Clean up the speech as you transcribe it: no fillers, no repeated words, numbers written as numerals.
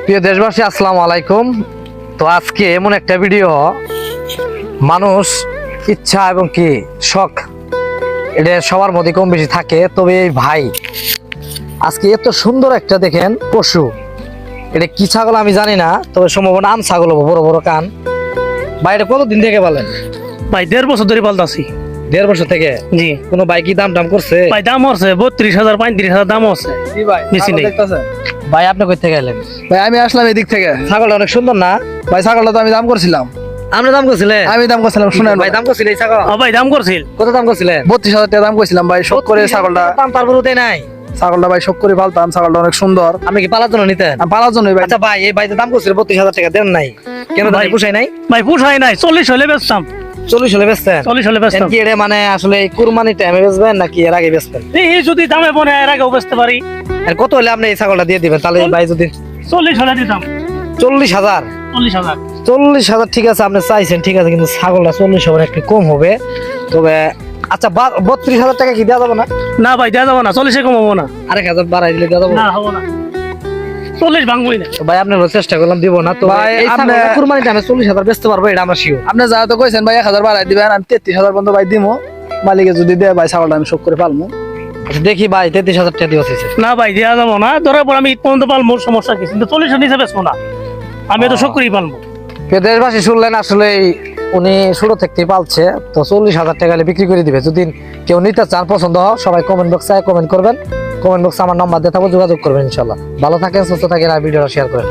প্রিয় দেশবাসী, আসসালামু আলাইকুম। তো আজকে এমন একটা ভিডিও, মানুষ ইচ্ছা এবং কি শখ এটা সবার মধ্যে কম বেশি থাকে। তবে এই ভাই আজকে এত সুন্দর একটা দেখেন পশু, এটা কি ছাগল আমি জানি না, তবে সম্ভবত আম ছাগল হবে, বড় বড় কান। ভাই এটা কতদিন থেকে বলেন? ভাই 1.5 বছর ধরে পালতাছি। 1.5 বছর থেকে? জি কোনো ভাই কি দাম করছে? ভাই দাম হচ্ছে 32,000 35,000 দাম হচ্ছে। বেশি নেই। ভাই আপনি কই থেকে এলেন? ভাই আমি আসলাম এদিক থেকে। ছাগলটা অনেক সুন্দর না? ভাই ছাগলটা তো আমি দাম করছিলাম। আপনি দাম করছিলেন? আমি দাম করছিলাম, শুনেন ভাই দাম করছিল এই ছাগল? ভাই দাম করছিল। কত দাম করছিলেন? 32,000 টাকা দাম করছিলাম ভাই। শখ করে ছাগলটা, দাম তারপর উঠে নাই। ছাগলটা ভাই শখ করে পালতাম। ছাগলটা অনেক সুন্দর। আপনি কি পালার জন্য নিতেন? আমি পালার জন্যই ভাই। আচ্ছা ভাই, এই ভাই দাম করছিল 32,000 টাকা, দেন নাই কেন? ভাই পুষাই নাই? ভাই পুষাই নাই, 40 হলে বেচতাম। 40 হলে বেচতেন? 40 হলে বেচতাম। কি এটা মানে আসলে কুরবানি টাইমে বেচবেন নাকি এর আগে বেচবেন? এই যদি দামে বনে এর আগেও বেচতে পারি। আর কত হলে আপনি এই ছাগলটা দিয়ে দিবেন তাহলে? এই ভাই যদি 40 হলে দিতাম। 40,000? 40,000। 40,000 ঠিক আছে, আপনি চাইছেন ঠিক আছে, কিন্তু ছাগলটা 40,000 একটু কম হবে। তবে আচ্ছা 32,000 টাকা কি দেওয়া যাবে না? না ভাই দেওয়া যাবো না, 40 কম হবো না। 1,000 বাড়াই দিলে দেওয়া যাবে? না হবো না, 40 ভাঙবই না। ভাই আপনার চেষ্টা করলাম, দিব না তো ভাই, এই ছাগলটা আপনি- কুরবানি টাইমে 40,000 বেচতে পারবো, এটা আমরা শিওর। আপনি যা তো কইছেন ভাই 1,000 বাড়াই দিবেন। আমি 33,000 পর্যন্ত ভাই দিমু। মালিকে যদি দেয় ভাই ছাগলটা আমি শখ করে পালমু। আচ্ছা দেখি ভাই, 33,000 টাকা দিয়েছে। না ভাই দেওয়া যাবো না, ধরার পর আমি ঈদ পর্যন্ত পালবো, সমস্যা কি? কিন্তু 40 নিচে বেচবো না, আমি তো শখ করেই পালবো। প্রিয় দেশবাসী শুনলেন, আসলে উনি শুরু থেকে পালছে, তো 40,000 টাকা হলে বিক্রি করে দিবে। যদি কেউ নিতে চান, পছন্দ হয়, সবাই কমেন্ট বক্সে কমেন্ট করবেন। কমেন্ট বক্সে আমার নাম্বার দিয়ে থাকবো, যোগাযোগ করবেন ইনশাল্লাহ। ভালো থাকেন, সুস্থ থাকেন, আর ভিডিওটা শেয়ার করেন।